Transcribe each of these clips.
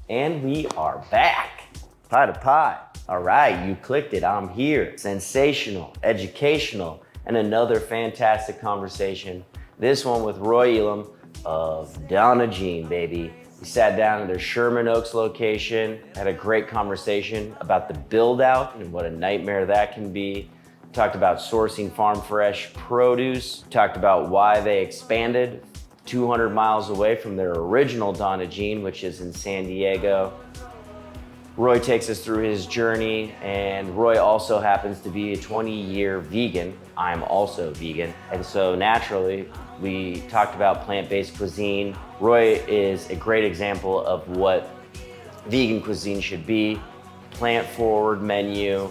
And we are back. Pie to pie. All right, you clicked it. I'm here. Sensational, educational, and another fantastic conversation. This one with Roy Elam of Donna Jean, baby. We sat down at their Sherman Oaks location, had a great conversation about the build out and what a nightmare that can be. Talked about sourcing farm fresh produce, talked about why they expanded 200 miles away from their original Donna Jean, which is in San Diego. Roy takes us through his journey, and Roy also happens to be a 20-year vegan. I'm also vegan. And so naturally, we talked about plant-based cuisine. Roy is a great example of what vegan cuisine should be. Plant-forward menu,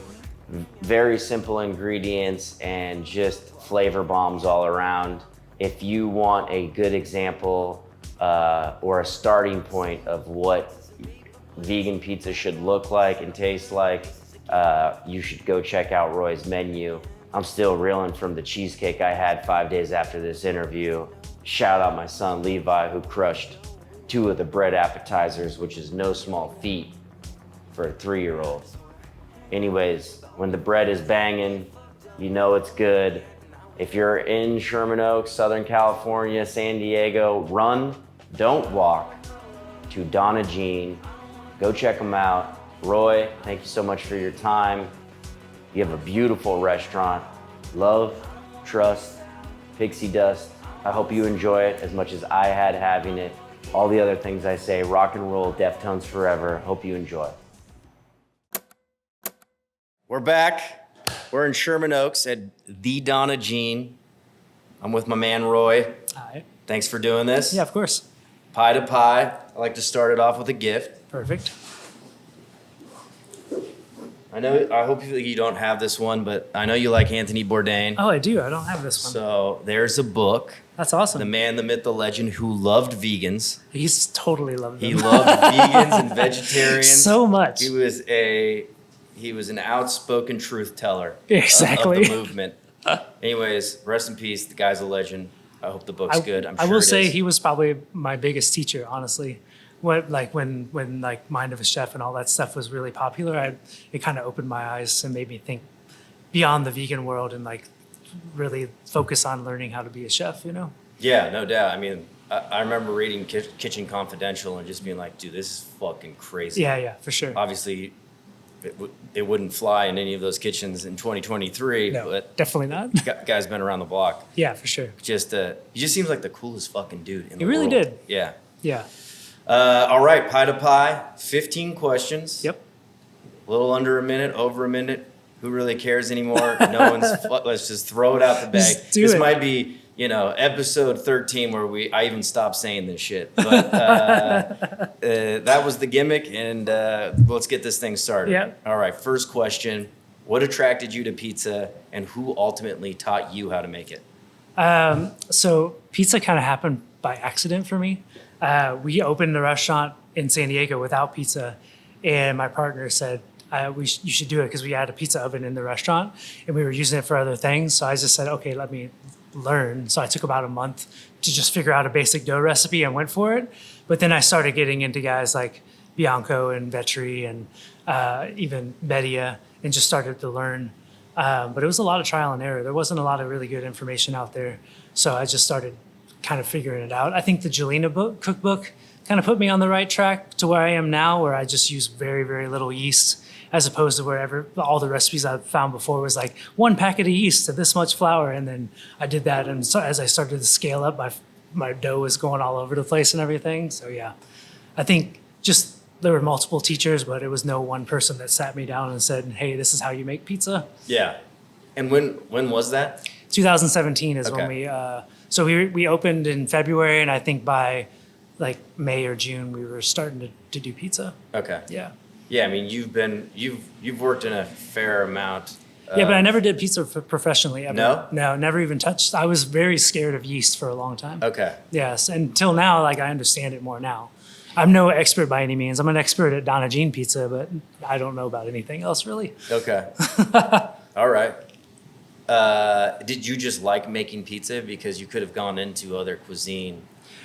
very simple ingredients, and just flavor bombs all around. If you want a good example or a starting point of what vegan pizza should look like and taste like, you should go check out Roy's menu. I'm still reeling from the cheesecake I had 5 days after this interview. Shout out my son Levi, who crushed 2 of the bread appetizers, which is no small feat for a 3-year-old. Anyways, when the bread is banging, you know it's good. If you're in Sherman Oaks, Southern California, San Diego, run, don't walk to Donna Jean. Go check them out. Roy, thank you so much for your time. You have a beautiful restaurant. Love, trust, pixie dust. I hope you enjoy it as much as I had having it. All the other things I say, rock and roll, Deftones forever. Hope you enjoy. We're back. We're in Sherman Oaks at the Donna Jean. I'm with my man Roy. Hi. Thanks for doing this. Yeah, of course. Pie to pie. I like to start it off with a gift. Perfect. I hope you don't have this one, but I know you like Anthony Bourdain. Oh, I do. I don't have this one. So there's a book. That's awesome. The man, the myth, the legend who loved vegans. He's totally loved them. He loved vegans and vegetarians. So much. He was an outspoken truth teller Exactly. of the movement. Anyways, rest in peace. The guy's a legend. I hope the book's good. I'm sure I will it say is. he was probably my biggest teacher, honestly. When Mind of a Chef and all that stuff was really popular, it kind of opened my eyes and made me think beyond the vegan world and like really focus on learning how to be a chef, you know? Yeah, no doubt. I mean, I remember reading Kitchen Confidential and just being like, dude, this is fucking crazy. Yeah, for sure. Obviously, it wouldn't fly in any of those kitchens in 2023. No, but definitely not. Guy's been around the block. Yeah, for sure. He just seems like the coolest fucking dude in the He really world. did. Yeah. Yeah. All right, pie to pie, 15 questions. Yep. A little under a minute, over a minute. Who really cares ananymore? Let's just throw it out the bag. This might be, episode 13 where I even stopped saying this shit. But that was the gimmick, and let's get this thing started. Yeah. All right, first question. What attracted you to pizza, and who ultimately taught you how to make it? So pizza kind of happened by accident for me. We opened a restaurant in San Diego without pizza, and my partner said, you should do it because we had a pizza oven in the restaurant and we were using it for other things. So I just said, okay, let me learn. So I took about a month to just figure out a basic dough recipe and went for it. But then I started getting into guys like Bianco and Vetri and even Bedia and just started to learn. But it was a lot of trial and error. There wasn't a lot of really good information out there. So I just started kind of figuring it out. I think the Jelena cookbook kind of put me on the right track to where I am now, where I just use very, very little yeast, as opposed to wherever all the recipes I've found before was like 1 packet of yeast to this much flour. And then I did that. And so as I started to scale up, my dough was going all over the place and everything. So yeah, I think just there were multiple teachers, but it was no one person that sat me down and said, hey, this is how you make pizza. Yeah. And when was that? 2017 is Okay. when we opened in February, and I think by like May or June we were starting to do pizza. Okay. Yeah. Yeah, I mean, you've worked in a fair amount. Yeah, but I never did pizza professionally ever. No? No, never even touched. I was very scared of yeast for a long time. Okay. Yes, until now, like I understand it more now. I'm no expert by any means. I'm an expert at Donna Jean pizza, but I don't know about anything else really. Okay. All right. Did you just like making pizza because you could have gone into other cuisine?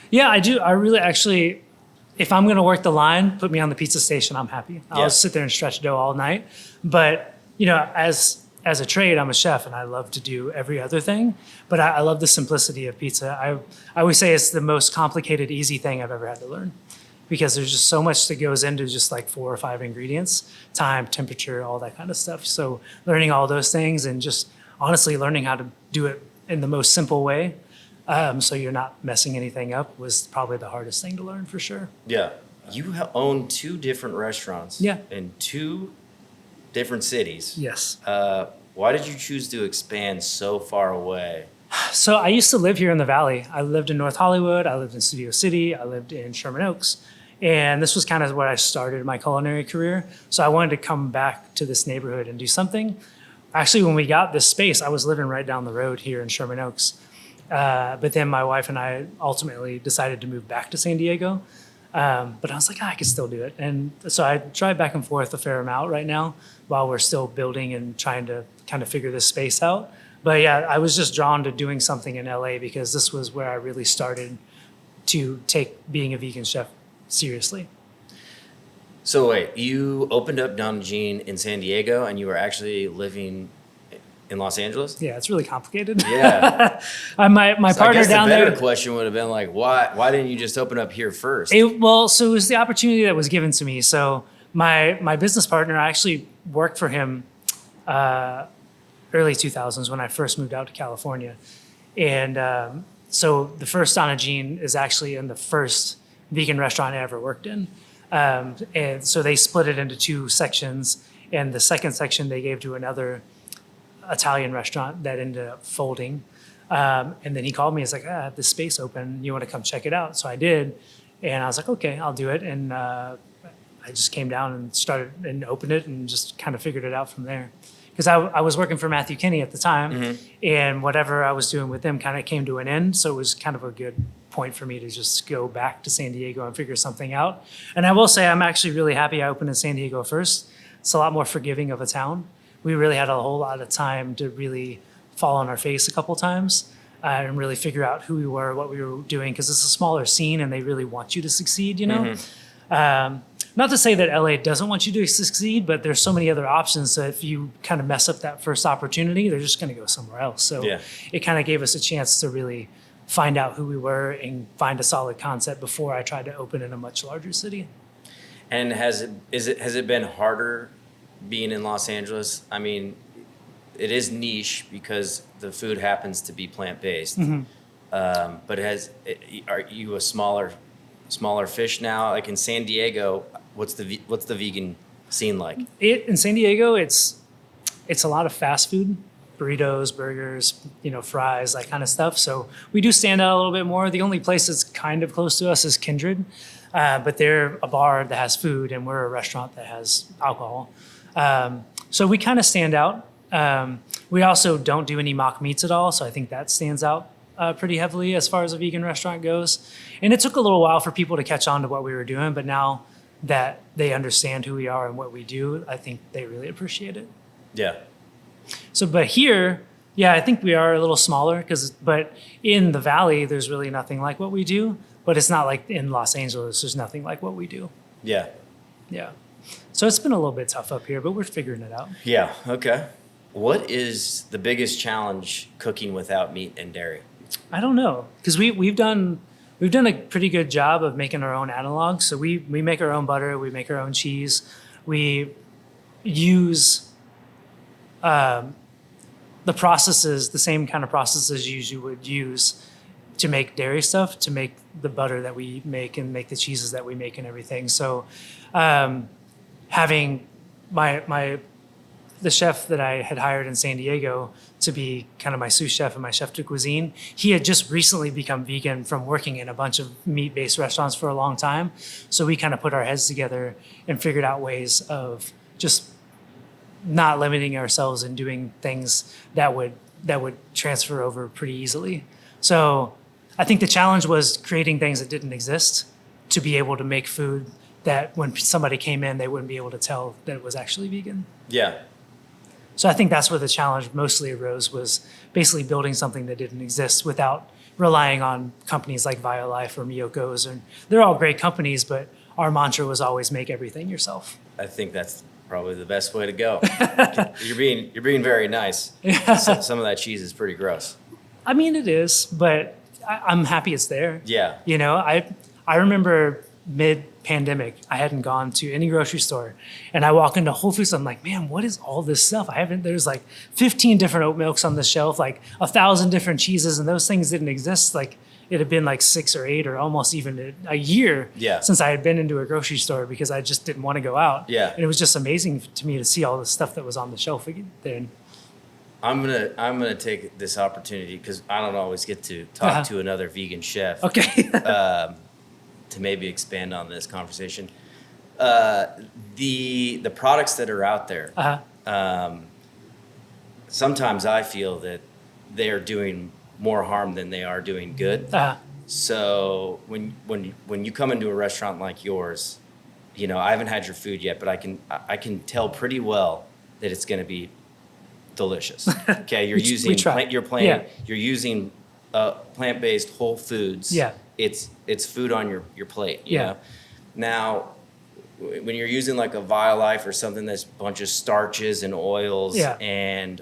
Yeah, I do. I really actually, if I'm going to work the line, put me on the pizza station, I'm happy. I'll sit there and stretch dough all night. But, as a trade, I'm a chef and I love to do every other thing. But I love the simplicity of pizza. I always say it's the most complicated, easy thing I've ever had to learn, because there's just so much that goes into just like 4 or 5 ingredients, time, temperature, all that kind of stuff. So learning all those things and just honestly learning how to do it in the most simple way, so you're not messing anything up, was probably the hardest thing to learn for sure. Yeah. You own 2 different restaurants. Yeah. In 2 different cities. Yes. Why did you choose to expand so far away? So I used to live here in the Valley. I lived in North Hollywood. I lived in Studio City. I lived in Sherman Oaks. And this was kind of where I started my culinary career. So I wanted to come back to this neighborhood and do something. Actually, when we got this space, I was living right down the road here in Sherman Oaks. But then my wife and I ultimately decided to move back to San Diego. But I was like, I could still do it. And so I drive back and forth a fair amount right now while we're still building and trying to kind of figure this space out. But yeah, I was just drawn to doing something in LA because this was where I really started to take being a vegan chef seriously. So wait, you opened up Donna Jean in San Diego and you were actually living in Los Angeles? Yeah, it's really complicated. Yeah. my partner down there. The better question would have been like, why didn't you just open up here first? So it was the opportunity that was given to me. So my business partner, I actually worked for him early 2000s when I first moved out to California. And so the first Donna Jean is actually in the first vegan restaurant I ever worked in. And so they split it into 2 sections. And the second section they gave to another Italian restaurant that ended up folding. And then he called me. He's like, I have this space open. You want to come check it out? So I did. And I was like, okay, I'll do it. And I just came down and started and opened it and just kind of figured it out from there. Because I was working for Matthew Kinney at the time, and whatever I was doing with them kind of came to an end. So it was kind of a good point for me to just go back to San Diego and figure something out. And I will say I'm actually really happy I opened in San Diego first. It's a lot more forgiving of a town. We really had a whole lot of time to really fall on our face a couple times and really figure out who we were, what we were doing, because it's a smaller scene and they really want you to succeed, Not to say that LA doesn't want you to succeed, but there's so many other options. So if you kind of mess up that first opportunity, they're just going to go somewhere else. So it kind of gave us a chance to really find out who we were and find a solid concept before I tried to open in a much larger city. And has it been harder being in Los Angeles? I mean, it is niche because the food happens to be plant-based. But are you a smaller fish now? Like in San Diego, what's the vegan scene like? In San Diego, it's a lot of fast food, burritos, burgers, fries, that kind of stuff. So we do stand out a little bit more. The only place that's kind of close to us is Kindred, but they're a bar that has food and we're a restaurant that has alcohol. So we kind of stand out. We also don't do any mock meats at all, so I think that stands out pretty heavily as far as a vegan restaurant goes. And it took a little while for people to catch on to what we were doing, but now that they understand who we are and what we do, I think they really appreciate it. Yeah. So, but here, yeah, I think we are a little smaller but in the Valley, there's really nothing like what we do, but it's not like in Los Angeles, there's nothing like what we do. Yeah. Yeah. So it's been a little bit tough up here, but we're figuring it out. Yeah. Okay. What is the biggest challenge cooking without meat and dairy? I don't know, because we've done a pretty good job of making our own analogs. So we make our own butter, we make our own cheese, we use the processes, the same kind of processes you would use to make dairy stuff, to make the butter that we make and make the cheeses that we make and everything. So having the chef that I had hired in San Diego to be kind of my sous chef and my chef de cuisine, he had just recently become vegan from working in a bunch of meat-based restaurants for a long time. So we kind of put our heads together and figured out ways of just not limiting ourselves and doing things that would transfer over pretty easily. So I think the challenge was creating things that didn't exist to be able to make food that when somebody came in, they wouldn't be able to tell that it was actually vegan. Yeah. So I think that's where the challenge mostly arose, was basically building something that didn't exist without relying on companies like Violife or Miyoko's, and they're all great companies, but our mantra was always make everything yourself. I think that's probably the best way to go. You're being very nice. Some of that cheese is pretty gross. I mean, it is, but I'm happy it's there. Yeah. You know, I remember mid-pandemic, I hadn't gone to any grocery store, and I walk into Whole Foods. I'm like, man, what is all this stuff? There's like 15 different oat milks on the shelf, like 1,000 different cheeses, and those things didn't exist. Like it had been like 6 or 8 or almost even a year since I had been into a grocery store because I just didn't want to go out. Yeah. And it was just amazing to me to see all the stuff that was on the shelf then. I'm gonna take this opportunity because I don't always get to talk to another vegan chef. Okay. To maybe expand on this conversation. The products that are out there, sometimes I feel that they are doing more harm than they are doing good. So when you come into a restaurant like yours, you know, I haven't had your food yet, but I can tell pretty well that it's going to be delicious. Okay, you're using plant-based whole foods. Yeah. It's food on your plate. You Yeah. know? Now, when you're using like a Violife or something that's a bunch of starches and oils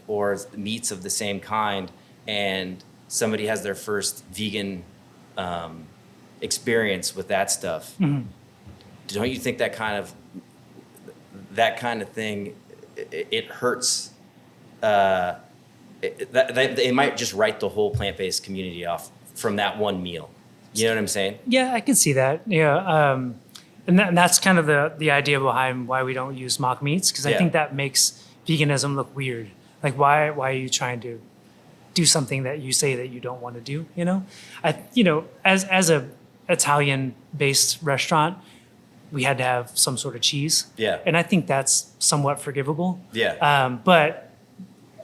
or meats of the same kind, and somebody has their first vegan experience with that stuff, don't you think that kind of thing it hurts? They might just write the whole plant-based community off from that one meal. You know what I'm saying? Yeah, I can see that. Yeah, and that's kind of the idea behind why we don't use mock meats, because I think that makes veganism look weird. Like, why are you trying to do something that you say that you don't want to do? You know, as a Italian-based restaurant, we had to have some sort of cheese. Yeah, and I think that's somewhat forgivable. Yeah, but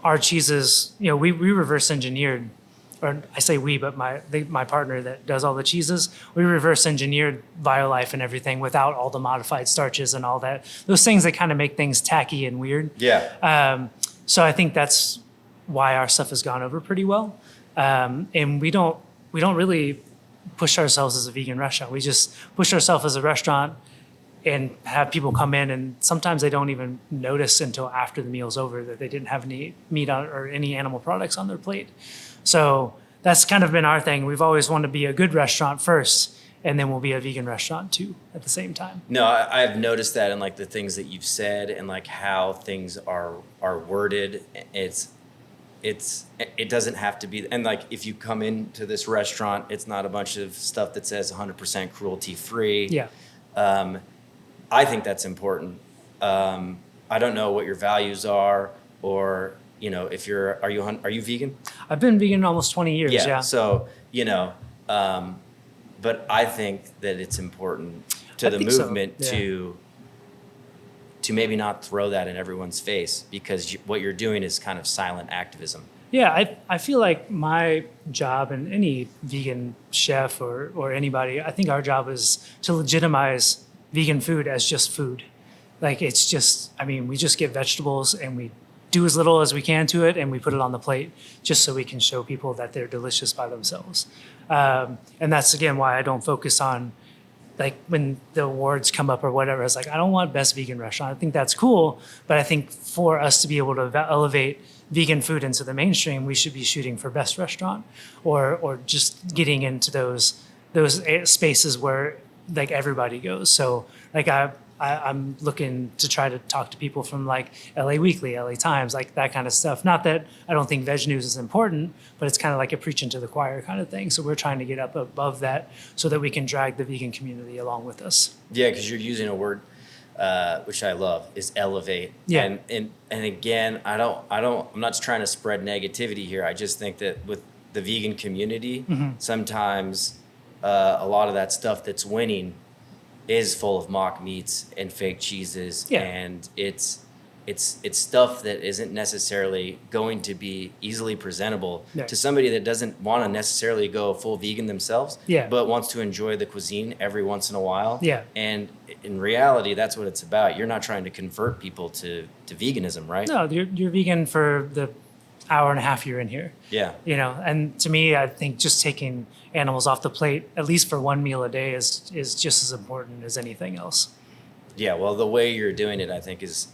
our cheeses, you know, we reverse engineered. Or I say we, but my partner that does all the cheeses, we reverse engineered Violife and everything without all the modified starches and all that. Those things that kind of make things tacky and weird. Yeah. So I think that's why our stuff has gone over pretty well. And we don't really push ourselves as a vegan restaurant. We just push ourselves as a restaurant and have people come in, and sometimes they don't even notice until after the meal's over that they didn't have any meat on, or any animal products on their plate. So that's kind of been our thing. We've always wanted to be a good restaurant first, and then we'll be a vegan restaurant too at the same time. No, I've noticed that in like the things that you've said and like how things are worded. It doesn't have to be, and like if you come into this restaurant, it's not a bunch of stuff that says 100% cruelty free. Yeah. I think that's important. I don't know what your values are, or you know, if are you vegan? I've been vegan almost 20 years. Yeah. So, you know, but I think that it's important to the movement to maybe not throw that in everyone's face, because what you're doing is kind of silent activism. Yeah, I feel like my job, and any vegan chef or anybody, I think our job is to legitimize vegan food as just food. Like, it's just, I mean, we just get vegetables and we do as little as we can to it, and we put it on the plate just so we can show people that they're delicious by themselves. And that's, again, why I don't focus on, like, when the awards come up or whatever, it's like, I don't want best vegan restaurant. I think that's cool, but I think for us to be able to elevate vegan food into the mainstream, we should be shooting for best restaurant, or just getting into those spaces where like everybody goes. So like I'm looking to try to talk to people from like LA Weekly, LA Times, like that kind of stuff. Not that I don't think veg news is important, but it's kind of like a preaching to the choir kind of thing. So we're trying to get up above that so that we can drag the vegan community along with us. Yeah, because you're using a word which I love, is elevate. Yeah. And again, I'm not trying to spread negativity here. I just think that with the vegan community, sometimes a lot of that stuff that's winning is full of mock meats and fake cheeses, and it's stuff that isn't necessarily going to be easily presentable to somebody that doesn't want to necessarily go full vegan themselves, but wants to enjoy the cuisine every once in a while. Yeah. And in reality, that's what it's about. You're not trying to convert people to veganism, right? No, you're vegan for the hour and a half you're in here. Yeah. You know, and to me, I think just taking animals off the plate, at least for one meal a day, is just as important as anything else. Yeah, well, the way you're doing it, I think, is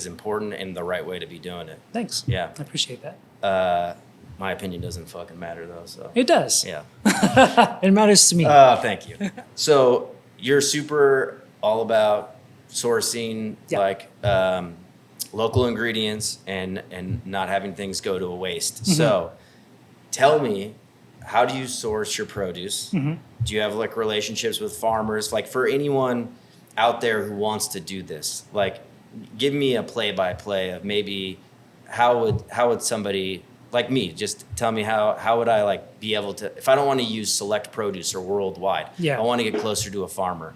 important and the right way to be doing it. Thanks. Yeah. I appreciate that. My opinion doesn't fucking matter, though, so. It does. Yeah. It matters to me. Thank you. So you're super all about sourcing, like, local ingredients and not having things go to a waste. Mm-hmm. So tell me, how do you source your produce? Mm-hmm. Do you have like relationships with farmers? Like for anyone out there who wants to do this, like give me a play-by-play of maybe how would somebody like me, just tell me how would I like be able to, if I don't want to use Select Produce or Worldwide, I want to get closer to a farmer.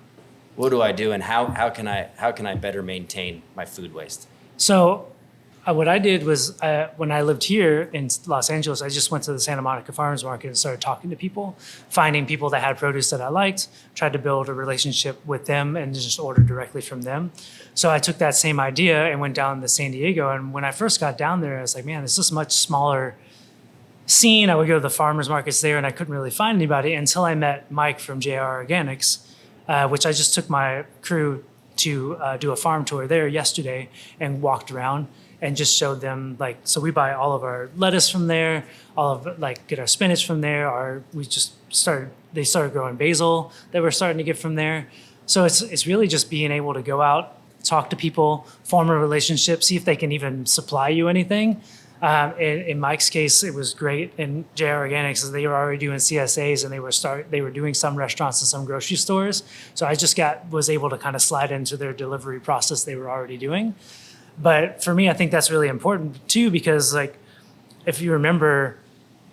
What do I do, and how can I better maintain my food waste? So what I did was when I lived here in Los Angeles, I just went to the Santa Monica Farmers Market and started talking to people, finding people that had produce that I liked, tried to build a relationship with them and just order directly from them. So I took that same idea and went down to San Diego. And when I first got down there, I was like, man, it's just a much smaller scene. I would go to the farmers markets there and I couldn't really find anybody until I met Mike from JR Organics, which I just took my crew to do a farm tour there yesterday and walked around and just showed them, like, so we buy all of our lettuce from there, get our spinach from there. They started growing basil that we're starting to get from there. So it's really just being able to go out, talk to people, form a relationship, see if they can even supply you anything. In Mike's case, it was great. In JR Organics, they were already doing CSAs, and they were doing some restaurants and some grocery stores. So I just was able to kind of slide into their delivery process they were already doing. But for me, I think that's really important too, because like, if you remember,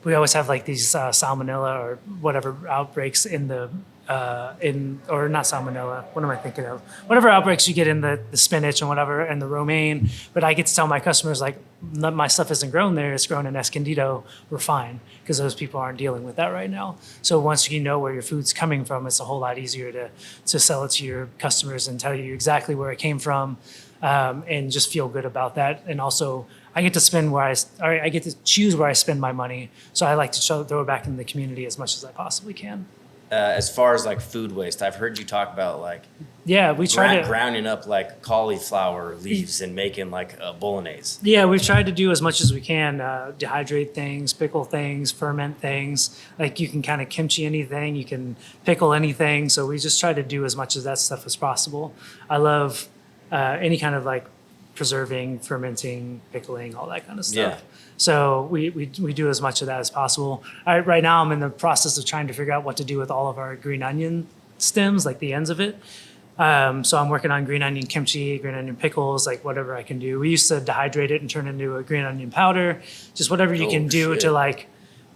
we always have like these salmonella or whatever outbreaks in the or not salmonella, what am I thinking of? Whatever outbreaks you get in the spinach and whatever, and the romaine. But I get to tell my customers, like, my stuff isn't grown there, it's grown in Escondido, we're fine, because those people aren't dealing with that right now. So once you know where your food's coming from, it's a whole lot easier to sell it to your customers and tell you exactly where it came from, and just feel good about that. And also, I get to I get to choose where I spend my money. So I like to throw it back in the community as much as I possibly can. As far as like food waste, I've heard you talk about like we try to grounding up like cauliflower leaves and making like a bolognese. Yeah, we've tried to do as much as we can, dehydrate things, pickle things, ferment things. Like you can kind of kimchi anything, you can pickle anything. So we just try to do as much of that stuff as possible. I love any kind of like preserving, fermenting, pickling, all that kind of stuff. Yeah. So we do as much of that as possible. Right now, I'm in the process of trying to figure out what to do with all of our green onion stems, like the ends of it. So I'm working on green onion kimchi, green onion pickles, like whatever I can do. We used to dehydrate it and turn it into a green onion powder, just whatever you can do to like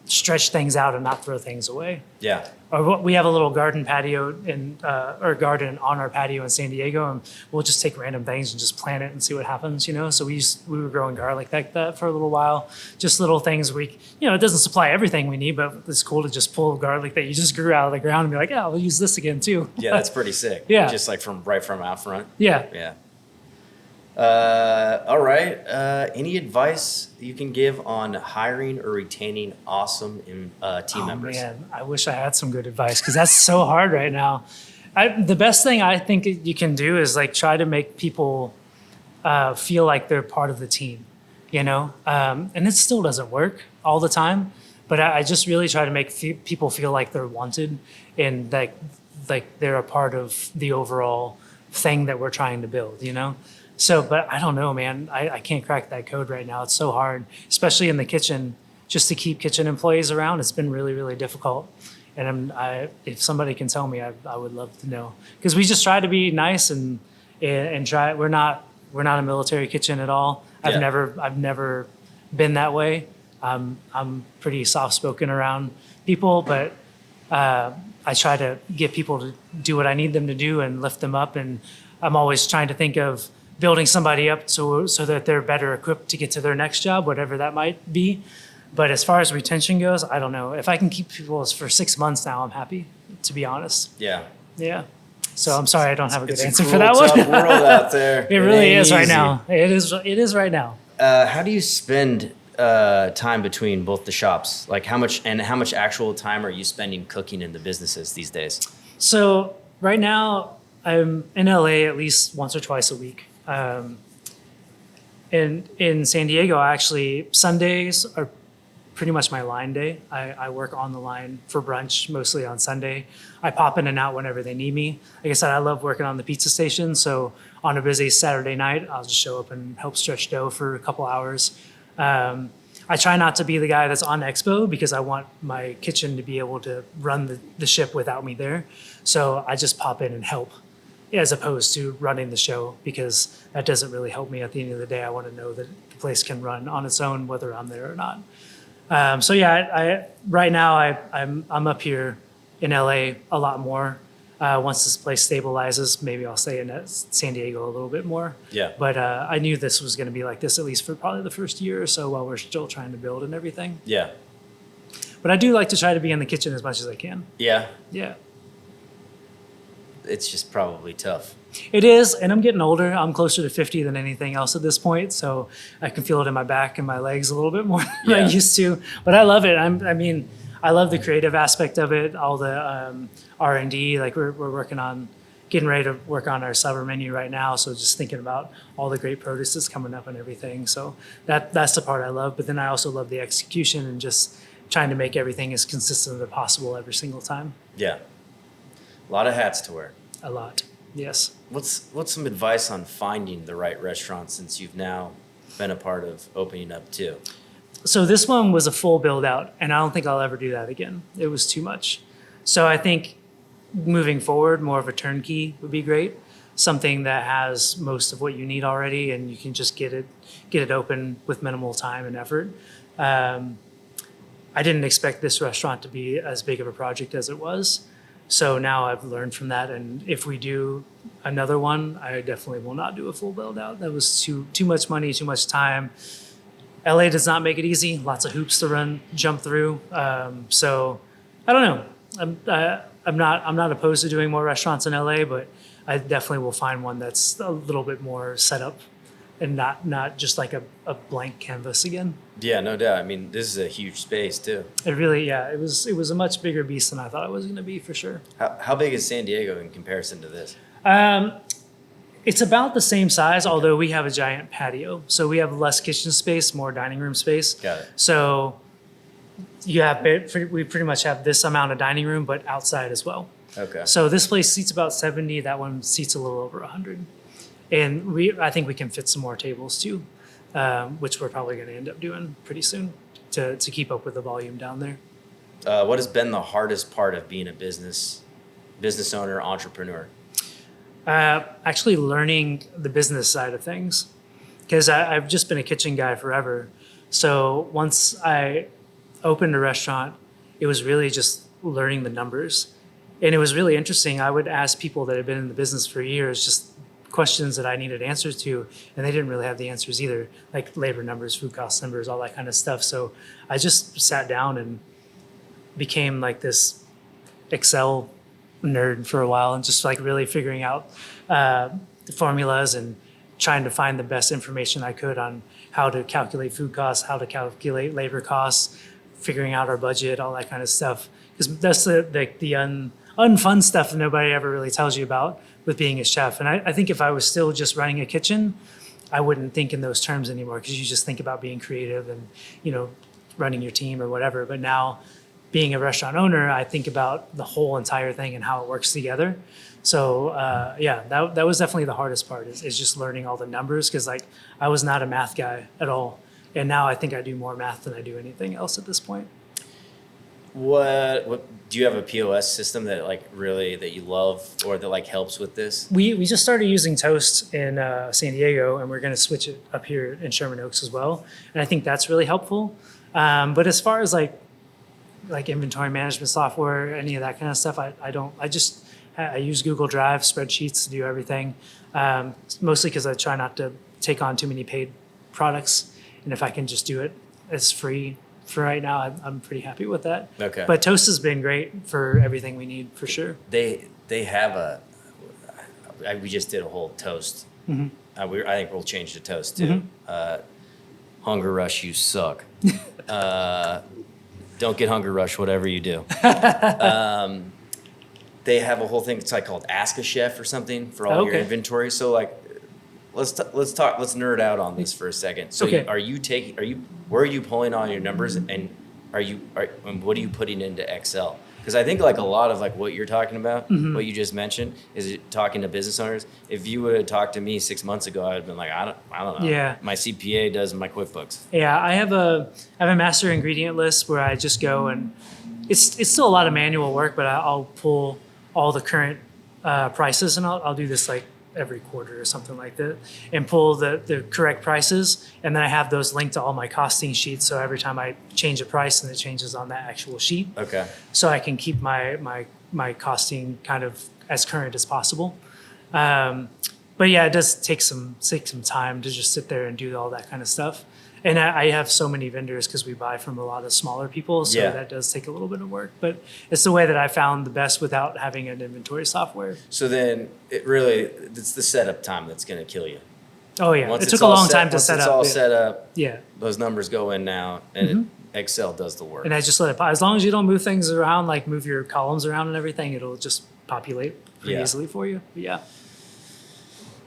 stretch things out and not throw things away. Yeah. Or we have a little garden patio or garden on our patio in San Diego, and we'll just take random things and just plant it and see what happens, you know? So we were growing garlic like that for a little while, just little things it doesn't supply everything we need, but it's cool to just pull garlic that you just grew out of the ground and be like, yeah, we'll use this again too. Yeah, that's pretty sick. Yeah. Just like from out front. Yeah. Yeah. All right. Any advice you can give on hiring or retaining awesome team members? Man, I wish I had some good advice, because that's so hard right now. The best thing I think you can do is like try to make people feel like they're part of the team, you know? And it still doesn't work all the time, but I just really try to make people feel like they're wanted and like they're a part of the overall thing that we're trying to build, you know? So, but I don't know, man. I can't crack that code right now. It's so hard, especially in the kitchen, just to keep kitchen employees around. It's been really, really difficult. And if somebody can tell me, I would love to know, because we just try to be nice and try. We're not a military kitchen at all. I've never been that way. I'm pretty soft spoken around people, but I try to get people to do what I need them to do and lift them up. And I'm always trying to think of building somebody up so that they're better equipped to get to their next job, whatever that might be. But as far as retention goes, I don't know. If I can keep people for 6 months now, I'm happy, to be honest. Yeah. Yeah. So I'm sorry I don't have a good It's answer a for that cruel, one. tough world out there. It really ain't is right easy. now. It is right now. How do you spend time between both the shops? Like how much actual time are you spending cooking in the businesses these days? So right now I'm in LA at least once or twice a week. In San Diego, actually, Sundays are pretty much my line day. I work on the line for brunch, mostly on Sunday. I pop in and out whenever they need me. Like I said, I love working on the pizza station. So on a busy Saturday night, I'll just show up and help stretch dough for a couple hours. I try not to be the guy that's on expo because I want my kitchen to be able to run the ship without me there. So I just pop in and help as opposed to running the show because that doesn't really help me at the end of the day. I want to know that the place can run on its own whether I'm there or not. So yeah, right now I'm up here in LA a lot more. Once this place stabilizes, maybe I'll stay in San Diego a little bit more. Yeah. But I knew this was going to be like this at least for probably the first year or so while we're still trying to build and everything. Yeah. But I do like to try to be in the kitchen as much as I can. Yeah. Yeah. It's just probably tough. It is, and I'm getting older. I'm closer to 50 than anything else at this point, so I can feel it in my back and my legs a little bit more than I used to. But I love it. I love the creative aspect of it, all the R&D. Like we're working on, getting ready to work on our summer menu right now, so just thinking about all the great produce that's coming up and everything. So that's the part I love. But then I also love the execution and just trying to make everything as consistent as possible every single time. Yeah. A lot of hats to wear. A lot, yes. What's some advice on finding the right restaurant since you've now been a part of opening up too? So this one was a full build out, and I don't think I'll ever do that again. It was too much. So I think moving forward, more of a turnkey would be great. Something that has most of what you need already, and you can just get it open with minimal time and effort. I didn't expect this restaurant to be as big of a project as it was. So now I've learned from that, and if we do another one, I definitely will not do a full build out. That was too much money, too much time. LA does not make it easy. Lots of hoops to jump through. So I don't know. I'm not opposed to doing more restaurants in LA, but I definitely will find one that's a little bit more set up and not just like a blank canvas again. Yeah, no doubt. I mean, this is a huge space too. It really, yeah, it was a much bigger beast than I thought it was going to be for sure. How big is San Diego in comparison to this? It's about the same size, although we have a giant patio. So we have less kitchen space, more dining room space. Got it. So we pretty much have this amount of dining room, but outside as well. Okay. So this place seats about 70. That one seats a little over 100. And I think we can fit some more tables too, which we're probably going to end up doing pretty soon to keep up with the volume down there. What has been the hardest part of being a business owner, entrepreneur? Actually learning the business side of things, because I've just been a kitchen guy forever. So once I opened a restaurant, it was really just learning the numbers. And it was really interesting. I would ask people that had been in the business for years just questions that I needed answers to, and they didn't really have the answers either, like labor numbers, food cost numbers, all that kind of stuff. So I just sat down and became like this Excel nerd for a while and just like really figuring out the formulas and trying to find the best information I could on how to calculate food costs, how to calculate labor costs, figuring out our budget, all that kind of stuff. Because that's the unfun stuff that nobody ever really tells you about with being a chef. And I think if I was still just running a kitchen, I wouldn't think in those terms anymore, because you just think about being creative and, running your team or whatever. But now being a restaurant owner, I think about the whole entire thing and how it works together. So that was definitely the hardest part is just learning all the numbers, because like I was not a math guy at all. And now I think I do more math than I do anything else at this point. What do you have a POS system that that you love or that helps with this? We just started using Toast in San Diego, and we're going to switch it up here in Sherman Oaks as well. And I think that's really helpful. But as far as like inventory management software, any of that kind of stuff, I don't. I use Google Drive spreadsheets to do everything, mostly because I try not to take on too many paid products. And if I can just do it as free for right now, I'm pretty happy with that. Okay. But Toast has been great for everything we need, for sure. They have we just did a whole Toast. Mm-hmm. I think we'll change to Toast too. Mm-hmm. Hunger Rush, you suck. Don't get Hunger Rush, whatever you do. They have a whole thing. It's like called Ask a Chef or something for all your inventory. So like, let's nerd out on this for a second. So Okay. where are you pulling all your numbers, and and what are you putting into Excel? Because I think like a lot of like what you're talking about, what you just mentioned, is talking to business owners. If you would have talked to me 6 months ago, I'd have been like, I don't know. Yeah. My CPA does my QuickBooks. Yeah, I have a master ingredient list where I just go and it's still a lot of manual work, but I'll pull all the current prices, and I'll do this like every quarter or something like that, and pull the correct prices, and then I have those linked to all my costing sheets. So every time I change a price, and it changes on that actual sheet. Okay. So I can keep my costing kind of as current as possible. But yeah, it does take some time to just sit there and do all that kind of stuff. And I have so many vendors because we buy from a lot of smaller people, so that does take a little bit of work. But it's the way that I found the best without having an inventory software. So then it's the setup time that's going to kill you. Oh yeah, Once it it's took a all long set- time to once set it's up. all set up, Yeah, those numbers go in now, and Excel does the work. and I just let it. As long as you don't move things around, like move your columns around and everything, it'll just populate pretty easily for you. But yeah.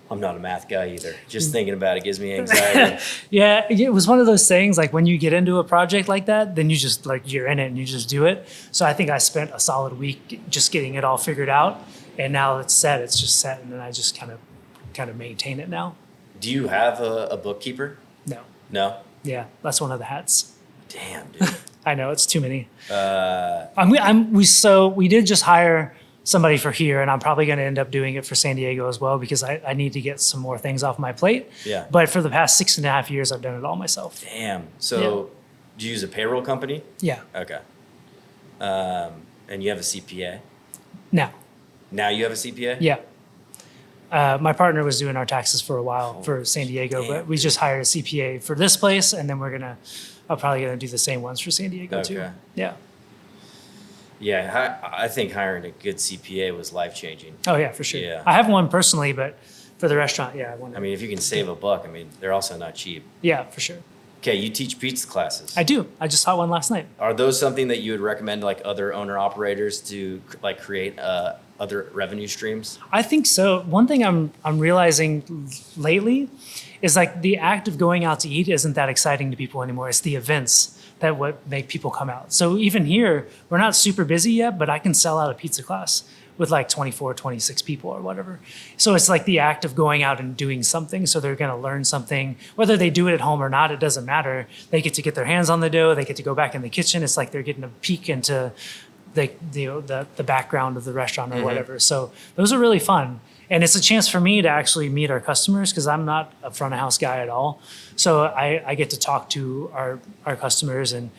I'm not a math guy either. Just thinking about it gives me anxiety. Yeah, it was one of those things, like when you get into a project like that, then you just like you're in it and you just do it. So I think I spent a solid week just getting it all figured out, and now it's set. It's just set, and then I just kind of maintain it now. Do you have a bookkeeper? No, No? yeah, that's one of the hats. Damn, dude. I know it's too many. We did just hire somebody for here, and I'm probably going to end up doing it for San Diego as well because I need to get some more things off my plate. Yeah. But for the past 6.5 years, I've done it all myself. Damn. So do you use a payroll company? Yeah. Okay. And you have a CPA? Now. Now you have a CPA? Yeah. My partner was doing our taxes for a while for San Diego, damn, but we just hired a CPA for this place, and then I'm probably gonna do the same ones for San Diego too. Okay. Yeah. Yeah, I think hiring a good CPA was life-changing. Oh yeah, for sure. Yeah. I have one personally, but for the restaurant, yeah, I want. I mean, if you can save $1, I mean, they're also not cheap. Yeah, for sure. Okay, you teach pizza classes. I do. I just taught one last night. Are those something that you would recommend like other owner-operators to like create other revenue streams? I think so. One thing I'm realizing lately is like the act of going out to eat isn't that exciting to people anymore. It's the events that what make people come out. So even here, we're not super busy yet, but I can sell out a pizza class with like 24, 26 people or whatever. So it's like the act of going out and doing something. So they're going to learn something, whether they do it at home or not, it doesn't matter. They get to get their hands on the dough. They get to go back in the kitchen. It's like they're getting a peek into the background of the restaurant or whatever. So those are really fun. And it's a chance for me to actually meet our customers because I'm not a front of house guy at all. So I get to talk to our customers and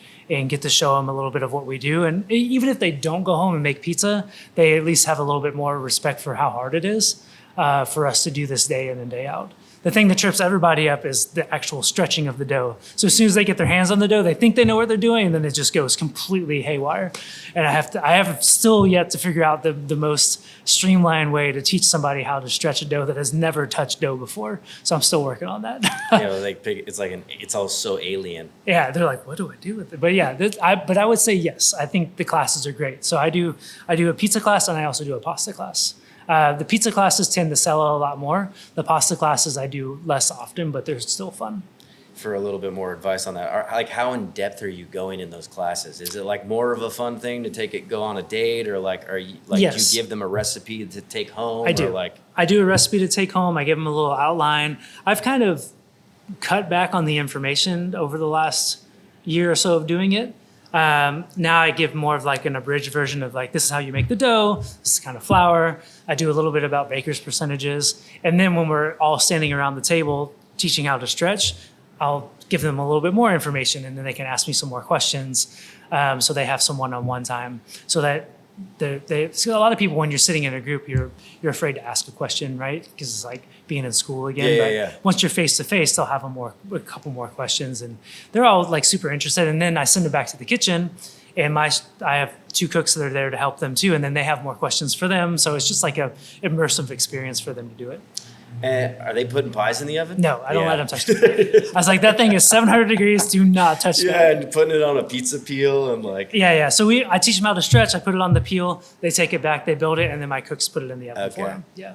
get to show them a little bit of what we do. And even if they don't go home and make pizza, they at least have a little bit more respect for how hard it is for us to do this day in and day out. The thing that trips everybody up is the actual stretching of the dough. So as soon as they get their hands on the dough, they think they know what they're doing, and then it just goes completely haywire. And I have still yet to figure out the most streamlined way to teach somebody how to stretch a dough that has never touched dough before. So I'm still working on that. It's all so alien. Yeah, they're like, what do I do with it? But yeah, but I would say yes. I think the classes are great. So I do a pizza class and I also do a pasta class. The pizza classes tend to sell a lot more. The pasta classes I do less often, but they're still fun. For a little bit more advice on that, like how in depth are you going in those classes? Is it like more of a fun thing to go on a date, or like are you like Yes. do you give them a recipe to take home? I do. Or I do a recipe to take home. I give them a little outline. I've kind of cut back on the information over the last year or so of doing it. Now I give more of like an abridged version of like, this is how you make the dough. This is kind of flour. I do a little bit about baker's percentages. And then when we're all standing around the table teaching how to stretch, I'll give them a little bit more information and then they can ask me some more questions. So they have some one-on-one time so that so a lot of people, when you're sitting in a group, you're afraid to ask a question, right? Because it's like being in school again. Yeah. Once you're face to face, they'll have a couple more questions, and they're all like super interested. And then I send them back to the kitchen, and I have 2 cooks that are there to help them too, and then they have more questions for them. So it's just like a immersive experience for them to do it. And are they putting pies in the oven? No, I don't Yeah. let them touch it. I was like, that thing is 700 degrees. Do not touch Yeah, that. and putting it on a pizza peel and like. Yeah. So I teach them how to stretch. I put it on the peel. They take it back. They build it, and then my cooks put it in the oven for Okay. them. Yeah.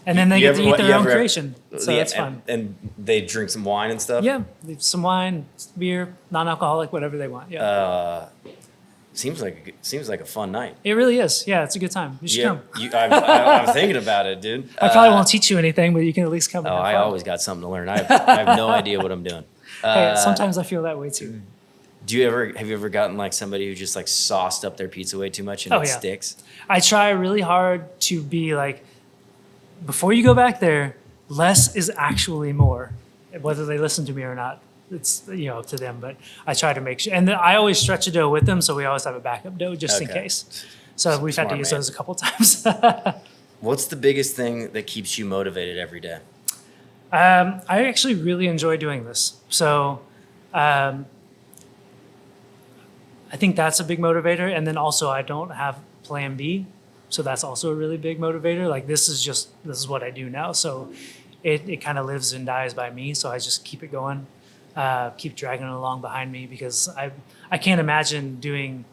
And then they get to eat their own creation. So that's fun. And they drink some wine and stuff? Yeah. Some wine, beer, non-alcoholic, whatever they want. Yeah. Seems like a fun night. It really is. Yeah, it's a good time. You should come. I'm thinking about it, dude. I probably won't teach you anything, but you can at least come. Oh, and have I fun. always got something to learn. I have no idea what I'm doing. Hey, sometimes I feel that way too. Have you ever gotten like somebody who just like sauced up their pizza way too much and it sticks? I try really hard to be like, before you go back there, less is actually more, whether they listen to me or not. It's up to them, but I try to make sure. And then I always stretch a dough with them, so we always have a backup dough just in case. So we've had to use those a couple times. What's the biggest thing that keeps you motivated every day? I actually really enjoy doing this. So I think that's a big motivator. And then also I don't have plan B. So that's also a really big motivator. Like this is what I do now. So it kind of lives and dies by me. So I just keep it going. Keep dragging it along behind me because I can't imagine doing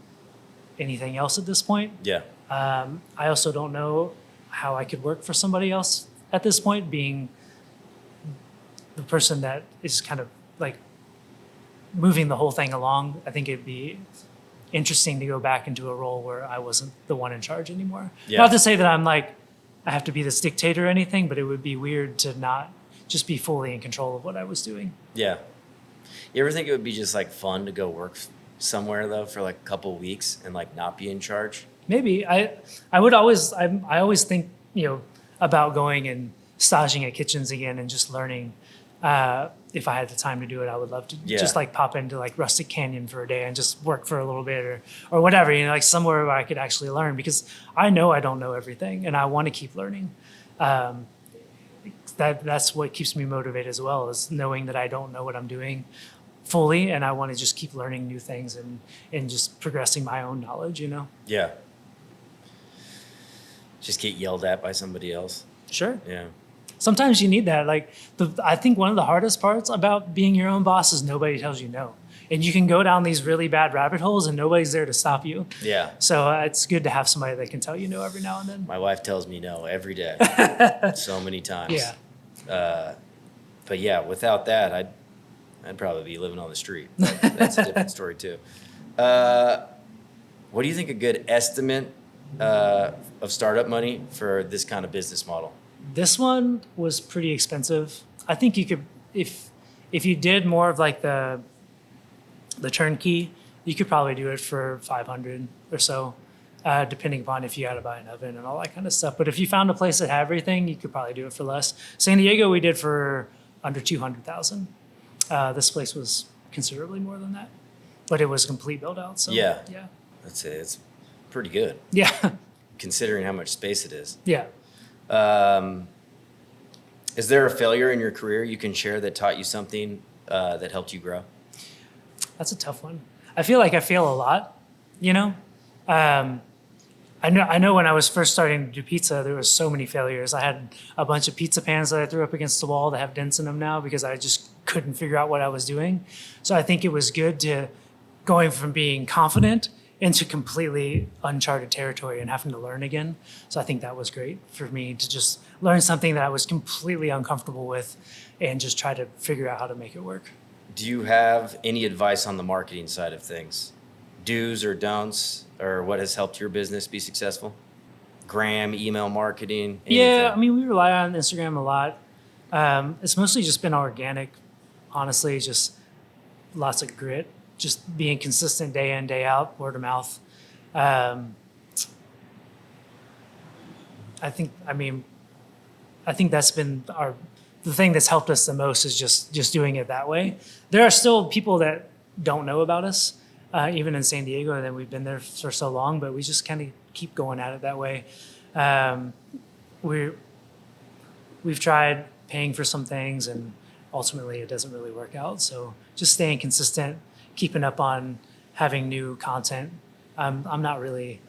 anything else at this point. Yeah. I also don't know how I could work for somebody else at this point, being the person that is kind of like moving the whole thing along. I think it'd be interesting to go back into a role where I wasn't the one in charge anymore. Yeah. Not to say that I have to be this dictator or anything, but it would be weird to not just be fully in control of what I was doing. Yeah. You ever think it would be just like fun to go work somewhere though for like a couple weeks and like not be in charge? Maybe I always think about going and staging at kitchens again and just learning. If I had the time to do it, I would love to just like pop into like Rustic Canyon for a day and just work for a little bit or whatever, like somewhere where I could actually learn, because I know I don't know everything and I want to keep learning. That's what keeps me motivated as well, is knowing that I don't know what I'm doing fully and I want to just keep learning new things and just progressing my own knowledge, Yeah. Just get yelled at by somebody else. Sure. Yeah. Sometimes you need that. Like I think one of the hardest parts about being your own boss is nobody tells you no. And you can go down these really bad rabbit holes and nobody's there to stop you. Yeah. So it's good to have somebody that can tell you no every now and then. My wife tells me no every day. So many times. Yeah. But yeah, without that, I'd probably be living on the street. But that's a different story too. What do you think a good estimate of startup money for this kind of business model? This one was pretty expensive. I think you could, if you did more of like the turnkey, you could probably do it for 500 or so, depending upon if you had to buy an oven and all that kind of stuff. But if you found a place that had everything, you could probably do it for less. San Diego, we did for under 200,000. This place was considerably more than that, but it was a complete build out. So Yeah. Yeah. That's it. It's pretty good Yeah. considering how much space it is. Yeah. Is there a failure in your career you can share that taught you something that helped you grow? That's a tough one. I feel like I fail a lot, I know when I was first starting to do pizza, there was so many failures. I had a bunch of pizza pans that I threw up against the wall that have dents in them now because I just couldn't figure out what I was doing. So I think it was good to going from being confident into completely uncharted territory and having to learn again. So I think that was great for me to just learn something that I was completely uncomfortable with and just try to figure out how to make it work. Do you have any advice on the marketing side of things? Do's or don'ts, or what has helped your business be successful? Gram, email marketing? Anything? Yeah, I mean, we rely on Instagram a lot. It's mostly just been organic, honestly, just lots of grit, just being consistent day in, day out, word of mouth. I think that's been the thing that's helped us the most is just doing it that way. There are still people that don't know about us, even in San Diego, and then we've been there for so long, but we just kind of keep going at it that way. We've tried paying for some things, and ultimately it doesn't really work out. So just staying consistent, keeping up on having new content. I'm not really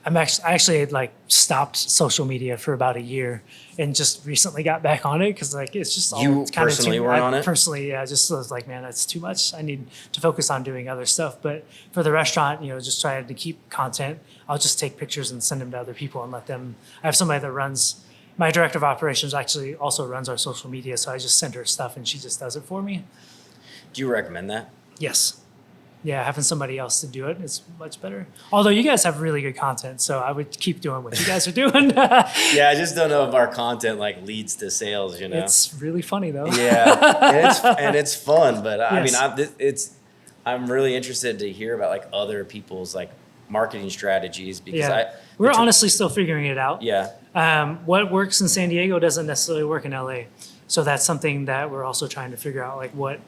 I actually had like stopped social media for about a year and just recently got back on it because like it's just all You kind of personally weren't on it? Personally, yeah, just was like, man, that's too much. I need to focus on doing other stuff. But for the restaurant, just trying to keep content. I'll just take pictures and send them to other people and let them. I have somebody that runs. My director of operations actually also runs our social media, so I just send her stuff and she just does it for me. Do you recommend that? Yes. Yeah, having somebody else to do it is much better. Although you guys have really good content, so I would keep doing what you guys are doing. Yeah, I just don't know if our content like leads to sales. It's really funny though. Yeah, and it's fun. But Yes. I mean, I'm really interested to hear about like other people's like marketing strategies because Yeah. We're honestly still figuring it out. Yeah. What works in San Diego doesn't necessarily work in LA. So that's something that we're also trying to figure out, like what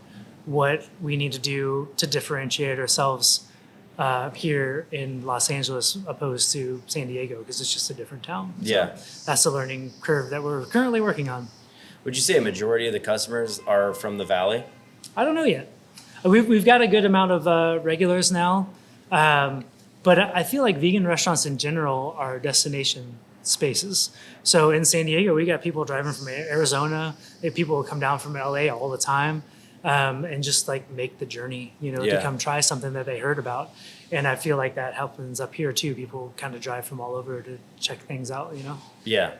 we need to do to differentiate ourselves here in Los Angeles opposed to San Diego, because it's just a different town. So Yeah. that's the learning curve that we're currently working on. Would you say a majority of the customers are from the Valley? I don't know yet. We've got a good amount of regulars now. But I feel like vegan restaurants in general are destination spaces. So in San Diego, we got people driving from Arizona. People will come down from LA all the time and just like make the journey, to come try something that they heard about. And I feel like that happens up here too. People kind of drive from all over to check things out, Yeah.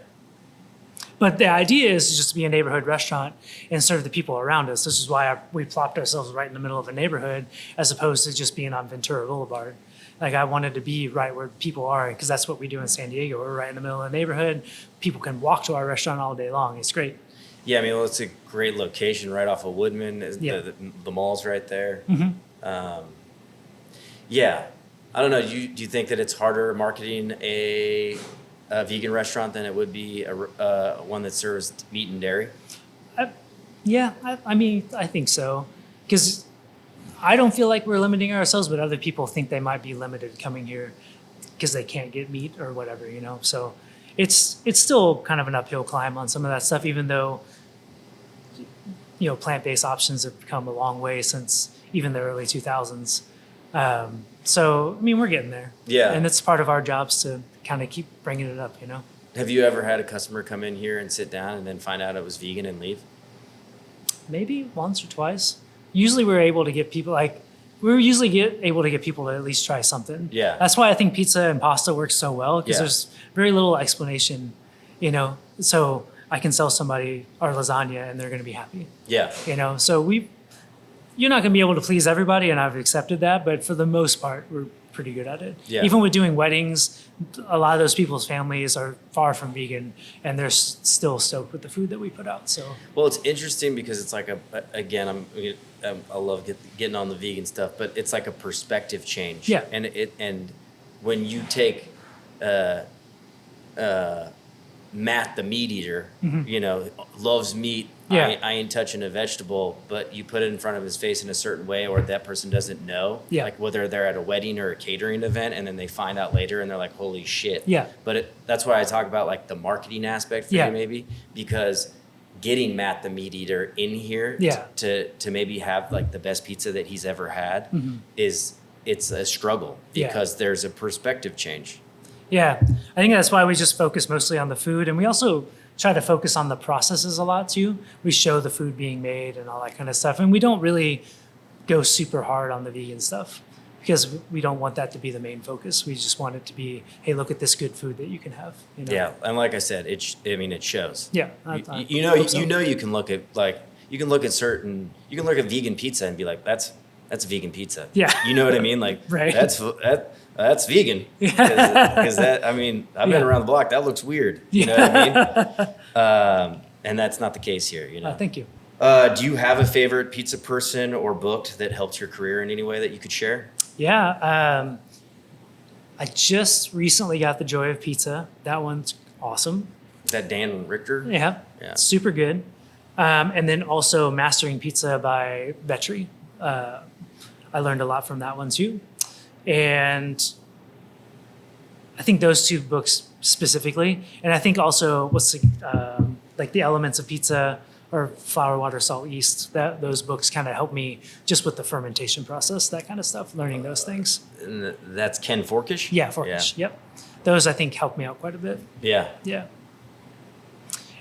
But the idea is just to be a neighborhood restaurant and serve the people around us. This is why we plopped ourselves right in the middle of a neighborhood as opposed to just being on Ventura Boulevard. Like I wanted to be right where people are, because that's what we do in San Diego. We're right in the middle of the neighborhood. People can walk to our restaurant all day long. It's great. Yeah, I mean, well, it's a great location right off of Woodman. Yeah. The mall's right there. Mm-hmm. Yeah, I don't know. Do you think that it's harder marketing a vegan restaurant than it would be one that serves meat and dairy? I mean, I think so, because I don't feel like we're limiting ourselves, but other people think they might be limited coming here because they can't get meat or whatever, So it's still kind of an uphill climb on some of that stuff, even though plant-based options have come a long way since even the early 2000s. So I mean, we're getting there. Yeah. And it's part of our jobs to kind of keep bringing it up, Have you ever had a customer come in here and sit down and then find out it was vegan and leave? Maybe once or twice. Usually we're able to get people able to get people to at least try something. Yeah. That's why I think pizza and pasta works so well, because there's very little explanation, so I can sell somebody our lasagna and they're going to be happy. Yeah. So you're not going to be able to please everybody, and I've accepted that, but for the most part, we're pretty good at it. Yeah. Even with doing weddings, a lot of those people's families are far from vegan, and they're still stoked with the food that we put out. So, well, it's interesting because it's like I love getting on the vegan stuff, but it's like a perspective change. Yeah. And when you take Matt, the meat eater, loves meat. Yeah. I ain't touching a vegetable, but you put it in front of his face in a certain way, or that person doesn't know, like whether they're at a wedding or a catering event, and then they find out later and they're like, holy shit. Yeah. But that's why I talk about like the marketing aspect for you, maybe, because getting Matt, the meat eater, in here to maybe have like the best pizza that he's ever had it's a struggle, because there's a perspective change. Yeah, I think that's why we just focus mostly on the food, and we also try to focus on the processes a lot too. We show the food being made and all that kind of stuff, and we don't really go super hard on the vegan stuff because we don't want that to be the main focus. We just want it to be, hey, look at this good food that you can have. Yeah, and like I said, it shows. Yeah, you can look at vegan pizza and be like, that's vegan pizza. Yeah, you know what I mean? Like right. That's vegan. Because that, I mean, I've been around the block. That looks weird. You know what I mean? And that's not the case here. Thank you. Do you have a favorite pizza person or book that helped your career in any way that you could share? Yeah. I just recently got The Joy of Pizza. That one's awesome. Is that Dan Richter? Yeah. Super good. And then also Mastering Pizza by Vetri. I learned a lot from that one too. And I think those two books specifically, and I think also what's like The Elements of Pizza or Flour, Water, Salt, Yeast, those books kind of help me just with the fermentation process, that kind of stuff, learning those things. And that's Ken Forkish? Yeah, Forkish. Yep. those I think helped me out quite a bit. Yeah. Yeah.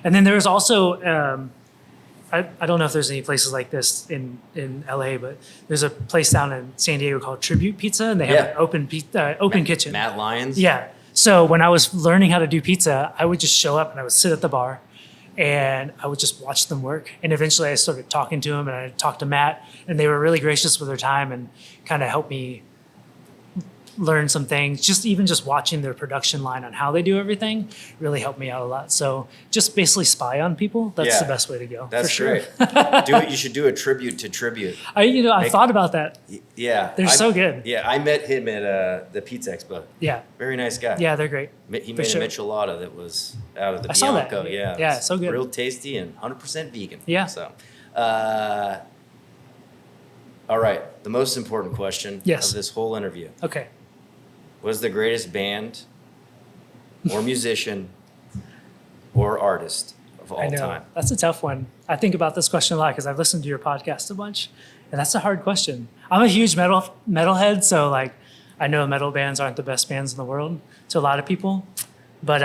And then there's also, I don't know if there's any places like this in LA, but there's a place down in San Diego called Tribute Pizza, and they have an open kitchen. Matt Lyons? Yeah. So when I was learning how to do pizza, I would just show up and I would sit at the bar and I would just watch them work. And eventually I started talking to them, and I talked to Matt, and they were really gracious with their time and kind of helped me learn some things. Just watching their production line on how they do everything really helped me out a lot. So just basically spy on people. That's the best way to go. That's for sure. Great. You should do a tribute to tribute. I thought about that. Yeah. They're so good. Yeah, I met him at the Pizza Expo. Yeah. Very nice guy. Yeah, they're great. He made a michelada that was out of the I saw that. Bianco. Yeah. Yeah, so good. Real tasty and 100% vegan. Yeah. So, all right. The most important question Yes. of this whole interview. Okay. Was the greatest band or musician or artist of all I know. time? That's a tough one. I think about this question a lot because I've listened to your podcast a bunch, and that's a hard question. I'm a huge metalhead, so like I know metal bands aren't the best bands in the world to a lot of people, but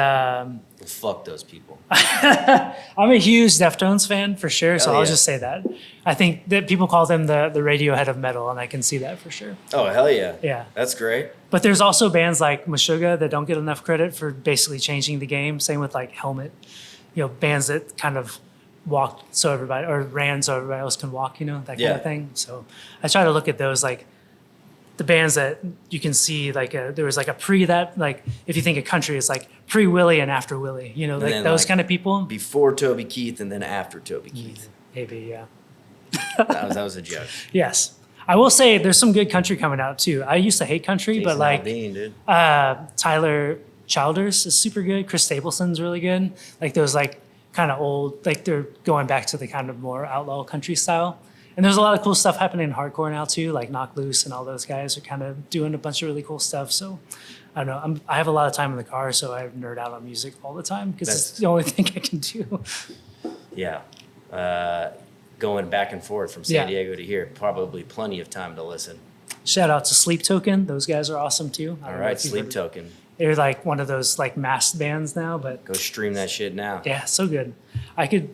Fuck those people. I'm a huge Deftones fan for sure, so Hell I'll yeah. just say that. I think that people call them the Radiohead of metal, and I can see that for sure. Oh, hell yeah. Yeah. That's great. But there's also bands like Meshuggah that don't get enough credit for basically changing the game. Same with like Helmet, bands that kind of walked so everybody, or ran so everybody else can walk, that kind Yeah. of thing. So I try to look at those like the bands that you can see like there was like a pre that, like if you think of country, it's like pre Willie and after Willie, like then, those like, kind of people. Before Toby Keith and then after Toby Keith. Maybe, yeah. That was a joke. Yes. I will say there's some good country coming out too. I used to hate country, but Jason like Aldean, dude. Tyler Childers is super good. Chris Stapleton's really good. Like those like kind of old, like they're going back to the kind of more outlaw country style. And there's a lot of cool stuff happening in hardcore now too, like Knock Loose and all those guys are kind of doing a bunch of really cool stuff. So I don't know. I have a lot of time in the car, so I nerd out on music all the time because it's the only thing I can do. Yeah. Going back and forth from San Diego to here, probably plenty of time to listen. Shout out to Sleep Token. Those guys are awesome too. I All don't know right, if you've Sleep heard- Token. They're like one of those like masked bands now, but Go stream that shit now. yeah, so good.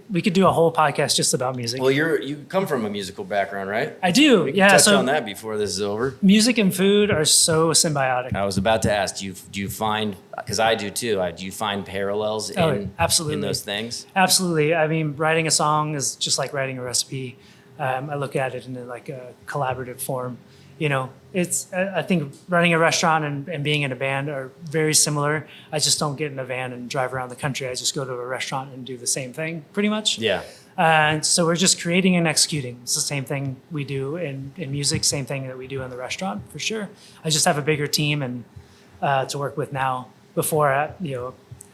We could do a whole podcast just about music. Well, you come from a musical background, right? I do. We can Yeah. touch So on that before this is over. music and food are so symbiotic. I was about to ask, do you find, because I do too, do you find parallels Absolutely. in those things? Absolutely. I mean, writing a song is just like writing a recipe. I look at it in like a collaborative form. I think running a restaurant and being in a band are very similar. I just don't get in a van and drive around the country. I just go to a restaurant and do the same thing pretty much. Yeah. And so we're just creating and executing. It's the same thing we do in music, same thing that we do in the restaurant for sure. I just have a bigger team and to work with now. Before,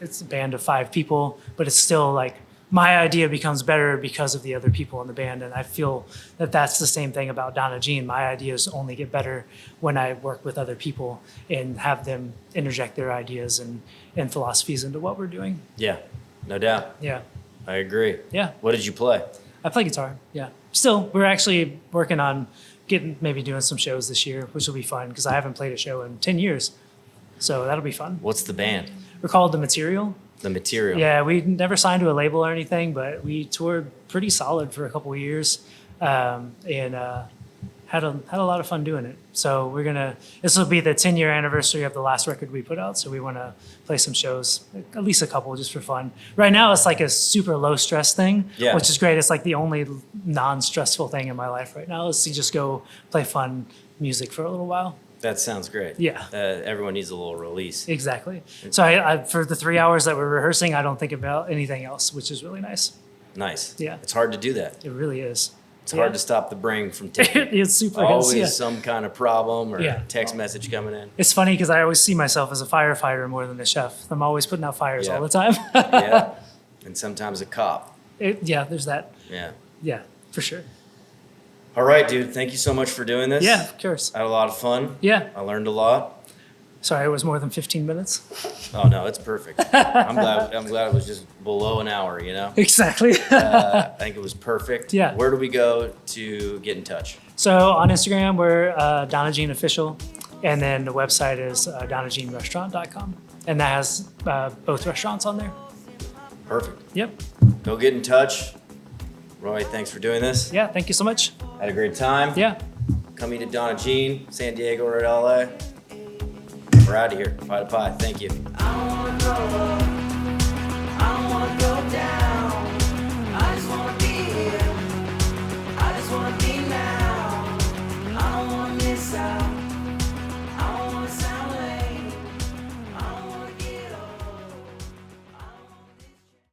it's a band of 5 people, but it's still like my idea becomes better because of the other people in the band. And I feel that that's the same thing about Donna Jean. My ideas only get better when I work with other people and have them interject their ideas and philosophies into what we're doing. Yeah, no doubt. Yeah. I agree. Yeah. What did you play? I play guitar. Yeah. Still, we're actually working on maybe doing some shows this year, which will be fun because I haven't played a show in 10 years. So that'll be fun. What's the band? We're called The Material. The Material. Yeah, we never signed to a label or anything, but we toured pretty solid for a couple of years, and had a lot of fun doing it. So this will be the 10-year anniversary of the last record we put out. So we want to play some shows, at least a couple, just for fun. Right now, it's like a super low stress thing, which is great. It's like the only non-stressful thing in my life right now is to just go play fun music for a little while. That sounds great. Yeah. Everyone needs a little release. Exactly. So I for the 3 hours that we're rehearsing, I don't think about anything else, which is really nice. Nice. Yeah. It's hard to do that. It really is. It's hard to stop the brain from ticking. It's super Always yeah. some kind of problem or Yeah. text message coming in. It's funny because I always see myself as a firefighter more than a chef. I'm always putting out fires all the time. Yeah. And sometimes a cop. There's that. Yeah. Yeah, for sure. All right, dude. Thank you so much for doing this. Yeah, of course. I had a lot of fun. Yeah. I learned a lot. Sorry, it was more than 15 minutes. Oh no, it's perfect. I'm glad it was just below an hour, Exactly. I think it was perfect. Yeah. Where do we go to get in touch? So on Instagram, we're Donna Jean Official. And then the website is DonnaJeanRestaurant.com. and that has both restaurants on there. Perfect. Yep. Go get in touch. Roy, thanks for doing this. Yeah, thank you so much. Had a great time. Yeah. Come eat at Donna Jean, San Diego or at LA. We're out of here. Pie to pie. Thank you. I wanna grow up. I wanna go down. I just wanna be here. I just wanna be